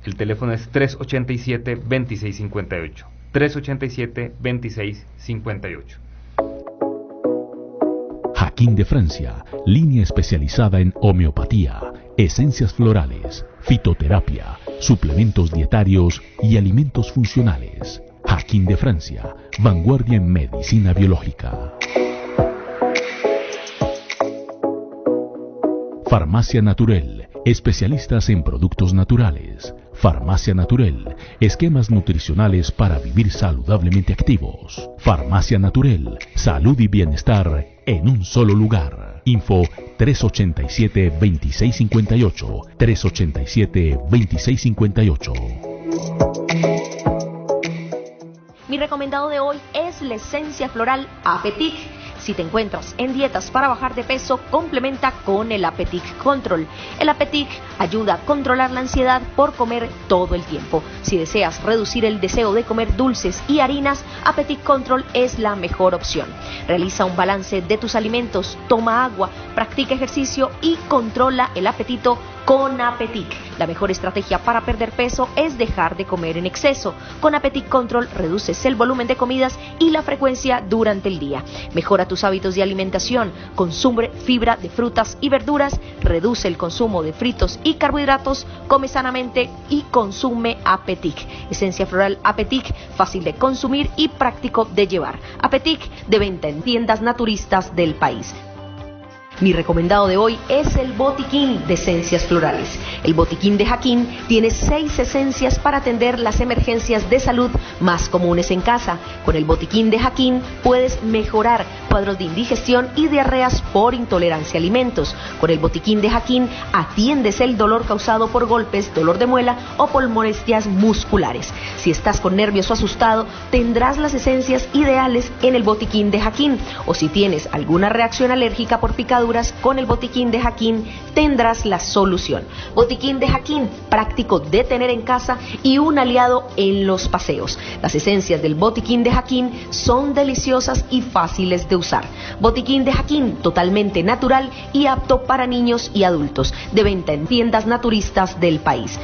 El teléfono es 387-2658. 387-2658. Hacking de Francia, línea especializada en homeopatía, esencias florales, fitoterapia, suplementos dietarios y alimentos funcionales. Hacking de Francia, vanguardia en medicina biológica. Farmacia Naturel, especialistas en productos naturales. Farmacia Naturel, esquemas nutricionales para vivir saludablemente activos. Farmacia Naturel, salud y bienestar en un solo lugar. Info 387-2658, 387-2658. Mi recomendado de hoy es la esencia floral Apetic. Si te encuentras en dietas para bajar de peso, complementa con el Apetic Control. El Apetic ayuda a controlar la ansiedad por comer todo el tiempo. Si deseas reducir el deseo de comer dulces y harinas, Apetic Control es la mejor opción. Realiza un balance de tus alimentos, toma agua, practica ejercicio y controla el apetito con Apetic. La mejor estrategia para perder peso es dejar de comer en exceso. Con Apetic Control reduces el volumen de comidas y la frecuencia durante el día. Mejora tus hábitos de alimentación, consume fibra de frutas y verduras, reduce el consumo de fritos y carbohidratos, come sanamente y consume Apetic. Esencia floral Apetic, fácil de consumir y práctico de llevar. Apetic, de venta en tiendas naturistas del país. Mi recomendado de hoy es el botiquín de esencias florales. El botiquín de Hacking tiene 6 esencias para atender las emergencias de salud más comunes en casa. Con el botiquín de Hacking puedes mejorar cuadros de indigestión y diarreas por intolerancia a alimentos. Con el botiquín de Hacking atiendes el dolor causado por golpes, dolor de muela o por molestias musculares. Si estás con nervios o asustado, tendrás las esencias ideales en el botiquín de Hacking. O si tienes alguna reacción alérgica por picaduras, con el botiquín de Hacking tendrás la solución. Botiquín de Hacking, práctico de tener en casa y un aliado en los paseos. Las esencias del botiquín de Hacking son deliciosas y fáciles de usar. Botiquín de Hacking, totalmente natural y apto para niños y adultos. De venta en tiendas naturistas del país.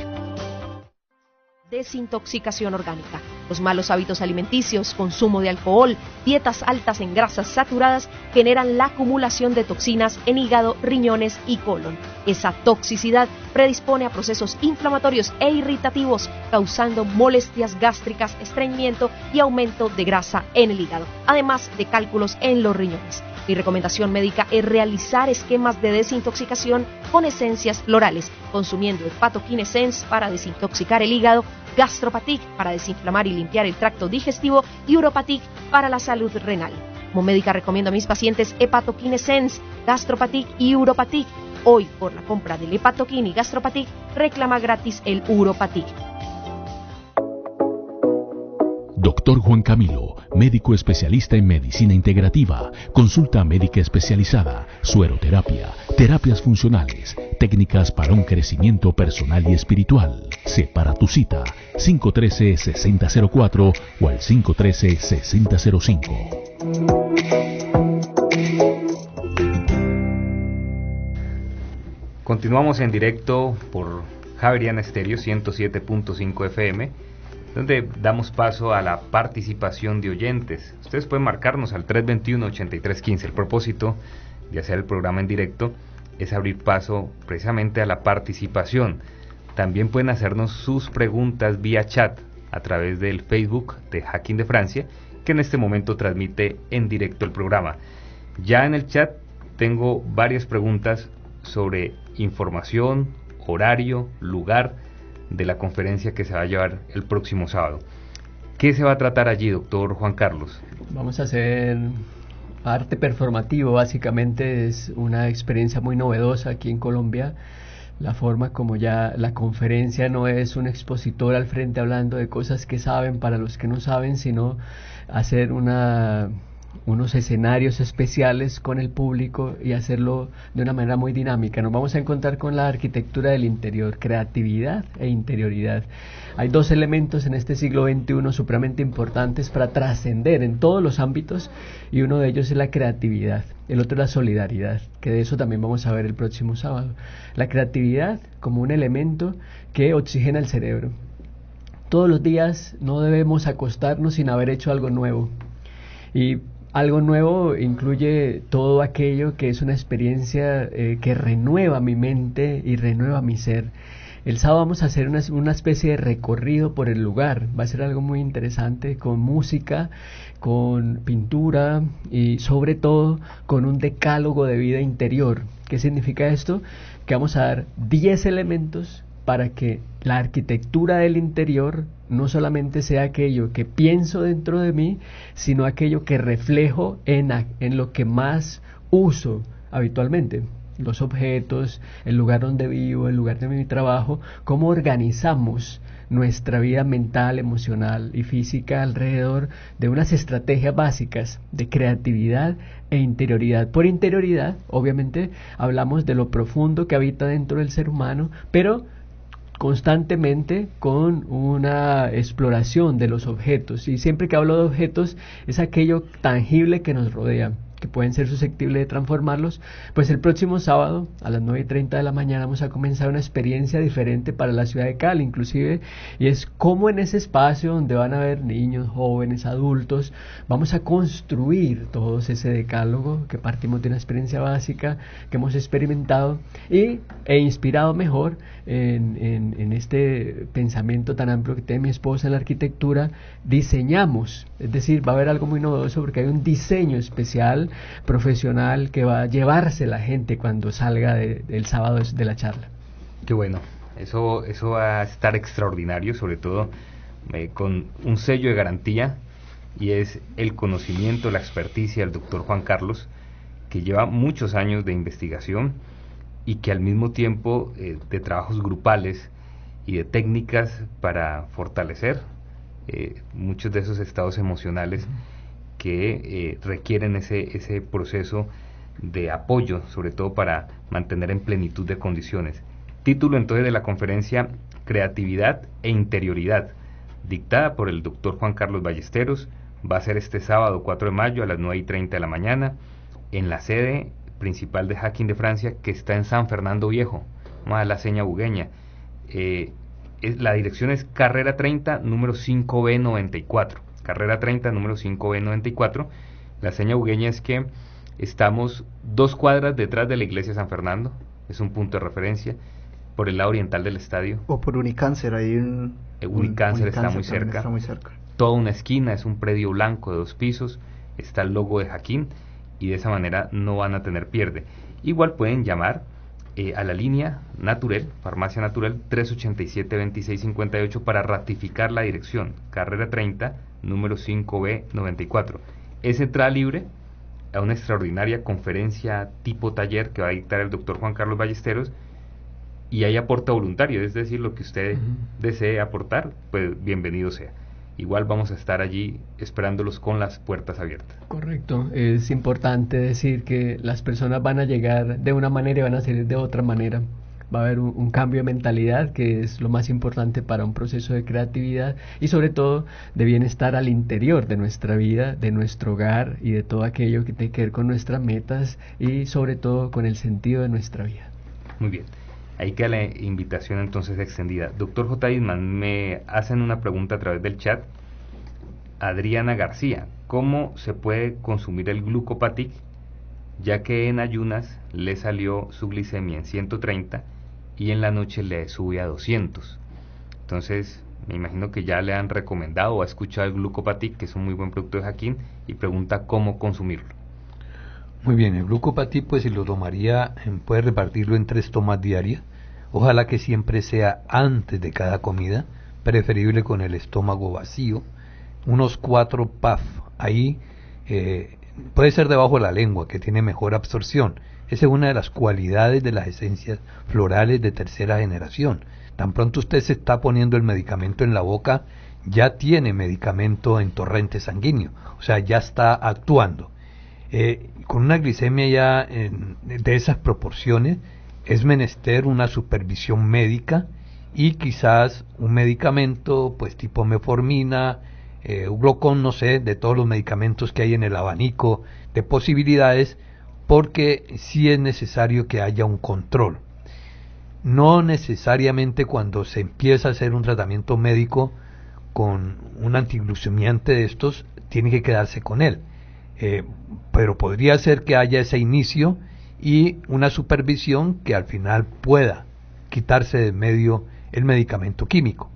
Desintoxicación orgánica. Los malos hábitos alimenticios, consumo de alcohol, dietas altas en grasas saturadas generan la acumulación de toxinas en hígado, riñones y colon. Esa toxicidad predispone a procesos inflamatorios e irritativos, causando molestias gástricas, estreñimiento y aumento de grasa en el hígado, además de cálculos en los riñones. Mi recomendación médica es realizar esquemas de desintoxicación con esencias florales, consumiendo Hepatoquin Essence para desintoxicar el hígado, Gastropatic para desinflamar y limpiar el tracto digestivo y Uropatic para la salud renal. Como médica recomiendo a mis pacientes Hepatoquin Essence, Gastropatic y Uropatic. Hoy, por la compra del Hepatoquin y Gastropatic, reclama gratis el Uropatic. Doctor Juan Camilo, médico especialista en medicina integrativa, consulta médica especializada, sueroterapia, terapias funcionales, técnicas para un crecimiento personal y espiritual. Separa tu cita, 513-6004 o al 513-6005. Continuamos en directo por Javeriana Estéreo 107.5 FM, donde damos paso a la participación de oyentes. Ustedes pueden marcarnos al 321-8315. El propósito de hacer el programa en directo es abrir paso precisamente a la participación. También pueden hacernos sus preguntas vía chat a través del Facebook de Hacking de Francia, que en este momento transmite en directo el programa. Ya en el chat tengo varias preguntas sobre información, horario, lugar de la conferencia que se va a llevar el próximo sábado. ¿Qué se va a tratar allí, doctor Juan Carlos? Vamos a hacer arte performativo, básicamente es una experiencia muy novedosa aquí en Colombia. La forma como ya la conferencia no es un expositor al frente hablando de cosas que saben para los que no saben, sino hacer unos escenarios especiales con el público y hacerlo de una manera muy dinámica. Nos vamos a encontrar con la arquitectura del interior, creatividad e interioridad. Hay dos elementos en este siglo XXI supremamente importantes para trascender en todos los ámbitos, y uno de ellos es la creatividad, el otro es la solidaridad, que de eso también vamos a ver el próximo sábado. La creatividad como un elemento que oxigena el cerebro. Todos los días no debemos acostarnos sin haber hecho algo nuevo, y algo nuevo incluye todo aquello que es una experiencia que renueva mi mente y renueva mi ser. El sábado vamos a hacer una especie de recorrido por el lugar. Va a ser algo muy interesante, con música, con pintura y sobre todo con un decálogo de vida interior. ¿Qué significa esto? Que vamos a dar 10 elementos para que la arquitectura del interior no solamente sea aquello que pienso dentro de mí, sino aquello que reflejo en lo que más uso habitualmente. Los objetos, el lugar donde vivo, el lugar de mi trabajo, cómo organizamos nuestra vida mental, emocional y física alrededor de unas estrategias básicas de creatividad e interioridad. Por interioridad, obviamente, hablamos de lo profundo que habita dentro del ser humano, pero constantemente con una exploración de los objetos. Y siempre que hablo de objetos, es aquello tangible que nos rodea, que pueden ser susceptibles de transformarlos. Pues el próximo sábado a las 9:30 de la mañana vamos a comenzar una experiencia diferente para la ciudad de Cali, inclusive, y es cómo en ese espacio donde van a haber niños, jóvenes, adultos, vamos a construir todo ese decálogo que partimos de una experiencia básica que hemos experimentado e inspirado mejor en este pensamiento tan amplio que tiene mi esposa en la arquitectura. Diseñamos, es decir, va a haber algo muy novedoso porque hay un diseño especial profesional que va a llevarse la gente cuando salga del sábado de la charla. Qué bueno, eso va a estar extraordinario, sobre todo con un sello de garantía, y es el conocimiento, la experticia del doctor Juan Carlos, que lleva muchos años de investigación y que al mismo tiempo de trabajos grupales y de técnicas para fortalecer muchos de esos estados emocionales que requieren ese proceso de apoyo, sobre todo para mantener en plenitud de condiciones. Título entonces de la conferencia: Creatividad e Interioridad, dictada por el doctor Juan Carlos Ballesteros. Va a ser este sábado 4 de mayo a las 9:30 de la mañana en la sede principal de Hacking de Francia, que está en San Fernando Viejo, más la seña bugueña. La dirección es Carrera 30, número 5B94. Carrera 30, número 5B94. La seña bugueña es que estamos 2 cuadras detrás de la iglesia de San Fernando. Es un punto de referencia. Por el lado oriental del estadio. O por Unicáncer, ahí Unicáncer está muy cerca. Toda una esquina, es un predio blanco de 2 pisos. Está el logo de Hacking. y de esa manera no van a tener pierde. Igual pueden llamar a la línea Naturel, Farmacia Natural, 387-2658 para ratificar la dirección, carrera 30, número 5B94. Es entrada libre a una extraordinaria conferencia tipo taller que va a dictar el doctor Juan Carlos Ballesteros, y hay aporte voluntario, es decir, lo que usted desee aportar, pues bienvenido sea. Igual vamos a estar allí esperándolos con las puertas abiertas. Correcto, es importante decir que las personas van a llegar de una manera y van a salir de otra manera. Va a haber un cambio de mentalidad, que es lo más importante para un proceso de creatividad y sobre todo de bienestar al interior de nuestra vida, de nuestro hogar y de todo aquello que tiene que ver con nuestras metas y sobre todo con el sentido de nuestra vida. Muy bien. Ahí queda la invitación entonces extendida. Doctor J. Eastman, me hacen una pregunta a través del chat. Adriana García, ¿cómo se puede consumir el Glucopatic, ya que en ayunas le salió su glicemia en 130 y en la noche le sube a 200? Entonces, me imagino que ya le han recomendado o ha escuchado el Glucopatic, que es un muy buen producto de Jaquín, y pregunta cómo consumirlo. Muy bien, el Glucopatic, pues si lo tomaría, puede repartirlo en 3 tomas diarias. Ojalá que siempre sea antes de cada comida, preferible con el estómago vacío. Unos 4 puff, ahí puede ser debajo de la lengua, que tiene mejor absorción. Esa es una de las cualidades de las esencias florales de tercera generación. Tan pronto usted se está poniendo el medicamento en la boca, ya tiene medicamento en torrente sanguíneo, o sea, ya está actuando. Con una glicemia ya de esas proporciones, es menester una supervisión médica y quizás un medicamento pues tipo metformina, Uglocon, no sé, de todos los medicamentos que hay en el abanico de posibilidades, porque sí es necesario que haya un control. No necesariamente cuando se empieza a hacer un tratamiento médico con un antiglucemiante de estos, tiene que quedarse con él. Pero podría ser que haya ese inicio y una supervisión que al final pueda quitarse de medio el medicamento químico.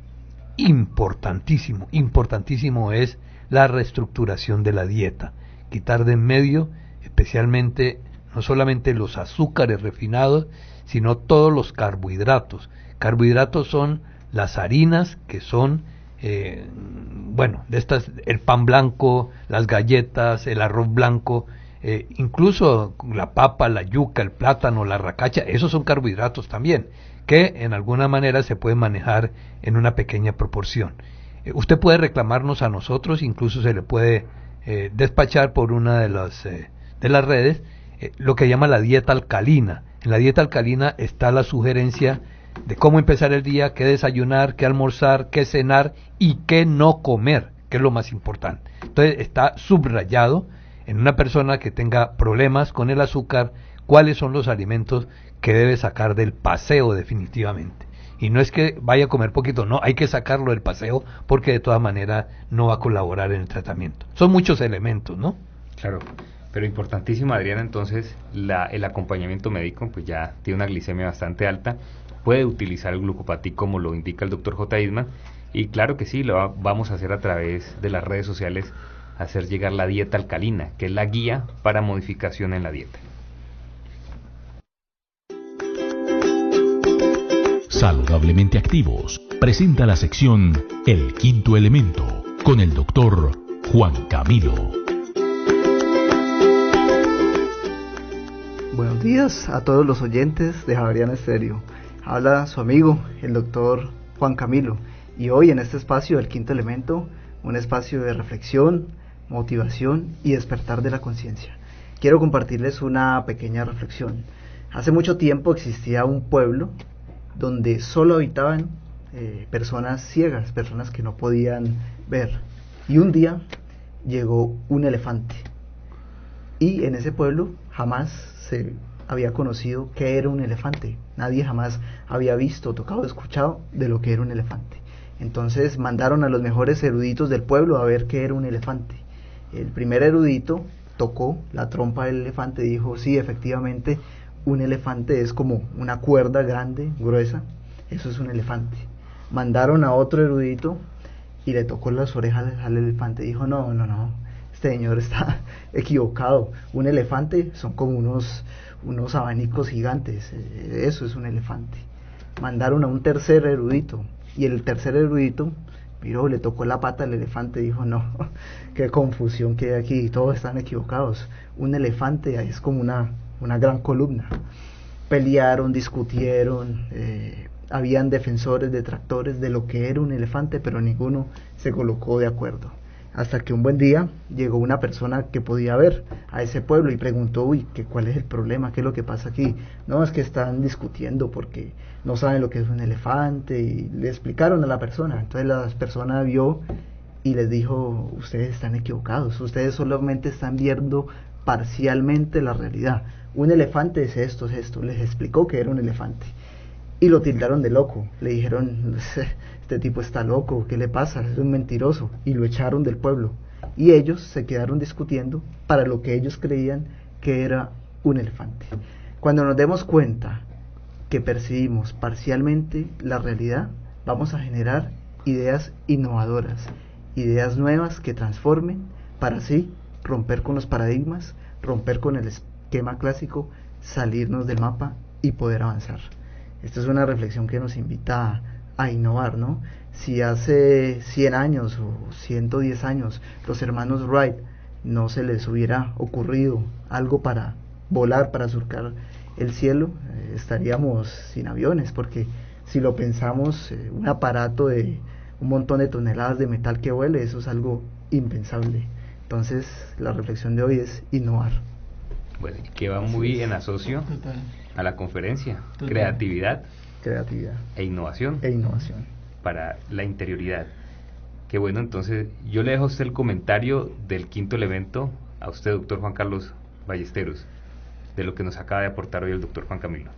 Importantísimo, importantísimo es la reestructuración de la dieta, quitar de en medio especialmente no solamente los azúcares refinados, sino todos los carbohidratos. Carbohidratos son las harinas, que son de estas, el pan blanco, las galletas, el arroz blanco, incluso la papa, la yuca, el plátano, la racacha, esos son carbohidratos también, que en alguna manera se pueden manejar en una pequeña proporción. Usted puede reclamarnos a nosotros, incluso se le puede despachar por una de las redes, lo que llama la dieta alcalina. En la dieta alcalina está la sugerencia de cómo empezar el día, qué desayunar, qué almorzar, qué cenar y qué no comer, que es lo más importante. Entonces está subrayado en una persona que tenga problemas con el azúcar, cuáles son los alimentos que debe sacar del paseo definitivamente. Y no es que vaya a comer poquito, no, hay que sacarlo del paseo porque de todas maneras no va a colaborar en el tratamiento. Son muchos elementos, ¿no? Claro, pero importantísimo, Adriana, entonces el acompañamiento médico, pues ya tiene una glicemia bastante alta, puede utilizar el Glucopatic como lo indica el doctor J. Eastman, y claro que sí, lo vamos a hacer a través de las redes sociales, hacer llegar la dieta alcalina, que es la guía para modificación en la dieta. Saludablemente Activos presenta la sección El Quinto Elemento con el doctor Juan Camilo. Buenos días a todos los oyentes de Javeriana Estéreo. Habla su amigo, el doctor Juan Camilo, y hoy en este espacio El Quinto Elemento, un espacio de reflexión, motivación y despertar de la conciencia. Quiero compartirles una pequeña reflexión. Hace mucho tiempo existía un pueblo donde solo habitaban personas ciegas, personas que no podían ver. Y un día llegó un elefante. Y en ese pueblo jamás se había conocido qué era un elefante. Nadie jamás había visto, tocado, escuchado de lo que era un elefante. Entonces mandaron a los mejores eruditos del pueblo a ver qué era un elefante. El primer erudito tocó la trompa del elefante y dijo, sí, efectivamente, un elefante es como una cuerda grande, gruesa, eso es un elefante. Mandaron a otro erudito y le tocó las orejas al elefante y dijo, no, este este señor está equivocado. Un elefante son como unos abanicos gigantes, eso es un elefante. Mandaron a un tercer erudito, y el tercer erudito miró, le tocó la pata al elefante y dijo, no, qué confusión que hay aquí, todos están equivocados. Un elefante es como una gran columna. Pelearon, discutieron, habían defensores, detractores de lo que era un elefante, pero ninguno se colocó de acuerdo. Hasta que un buen día llegó una persona que podía ver a ese pueblo y preguntó, uy, ¿cuál es el problema? ¿Qué es lo que pasa aquí? No, es que están discutiendo porque no saben lo que es un elefante, y le explicaron a la persona. Entonces la persona vio y les dijo, ustedes están equivocados, ustedes solamente están viendo parcialmente la realidad. Un elefante es esto, les explicó que era un elefante. Y lo tildaron de loco, le dijeron, este tipo está loco, ¿qué le pasa? Es un mentiroso, y lo echaron del pueblo. Y ellos se quedaron discutiendo para lo que ellos creían que era un elefante. Cuando nos demos cuenta que percibimos parcialmente la realidad, vamos a generar ideas innovadoras, ideas nuevas que transformen, para así romper con los paradigmas, romper con el esquema clásico, salirnos del mapa y poder avanzar. Esta es una reflexión que nos invita a innovar, ¿no? Si hace 100 años o 110 años los hermanos Wright no se les hubiera ocurrido algo para volar, para surcar el cielo, estaríamos sin aviones, porque si lo pensamos, un aparato de un montón de toneladas de metal que vuele, eso es algo impensable. Entonces la reflexión de hoy es innovar. Bueno, y que va muy en asocio a la conferencia, creatividad e innovación para la interioridad. Qué bueno, entonces yo le dejo a usted el comentario del quinto elemento, a usted, doctor Juan Carlos Ballesteros, de lo que nos acaba de aportar hoy el doctor Juan Camilo.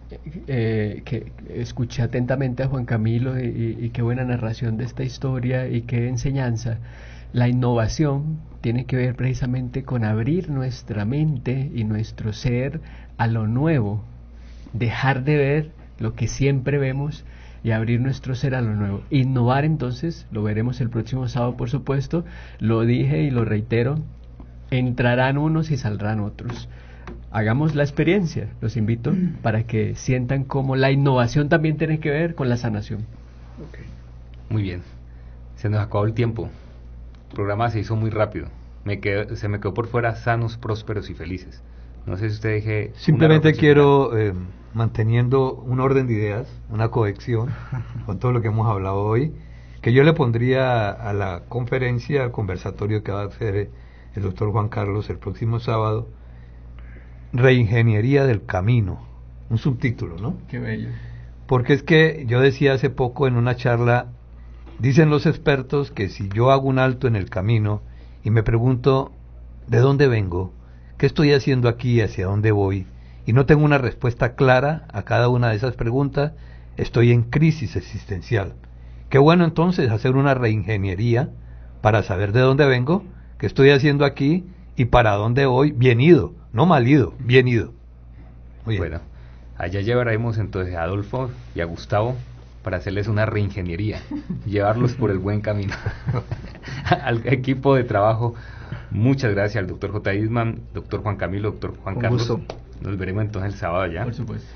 Que escuché atentamente a Juan Camilo y qué buena narración de esta historia y qué enseñanza. La innovación tiene que ver precisamente con abrir nuestra mente y nuestro ser a lo nuevo, dejar de ver lo que siempre vemos y abrir nuestro ser a lo nuevo. Innovar, entonces, lo veremos el próximo sábado, por supuesto, lo dije y lo reitero, entrarán unos y saldrán otros. Hagamos la experiencia, los invito para que sientan cómo la innovación también tiene que ver con la sanación. Okay. Muy bien, se nos acabó el tiempo. El programa se hizo muy rápido. Se me quedó por fuera sanos, prósperos y felices. No sé si usted deje... Simplemente quiero, manteniendo un orden de ideas, una cohesión con todo lo que hemos hablado hoy, que yo le pondría a la conferencia, al conversatorio que va a hacer el doctor Juan Carlos el próximo sábado, Reingeniería del Camino, un subtítulo, ¿no? Qué bello. Porque es que yo decía hace poco en una charla, dicen los expertos que si yo hago un alto en el camino y me pregunto, ¿de dónde vengo? ¿Qué estoy haciendo aquí? ¿Hacia dónde voy? Y no tengo una respuesta clara a cada una de esas preguntas, estoy en crisis existencial. Qué bueno entonces hacer una reingeniería para saber de dónde vengo, qué estoy haciendo aquí y para dónde voy, bien ido, no mal ido, bien ido. Bueno, allá llevaremos entonces a Adolfo y a Gustavo para hacerles una reingeniería, llevarlos por el buen camino. Al equipo de trabajo, muchas gracias al doctor J. Eastman, doctor Juan Camilo, doctor Juan Carlos. Gusto. Nos veremos entonces el sábado ya. Por supuesto.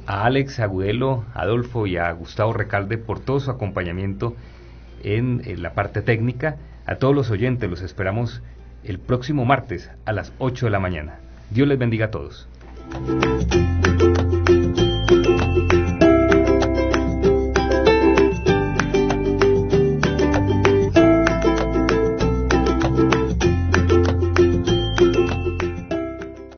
A Alex Agudelo, a Adolfo y a Gustavo Recalde por todo su acompañamiento en la parte técnica. A todos los oyentes los esperamos el próximo martes a las 8 de la mañana. Dios les bendiga a todos.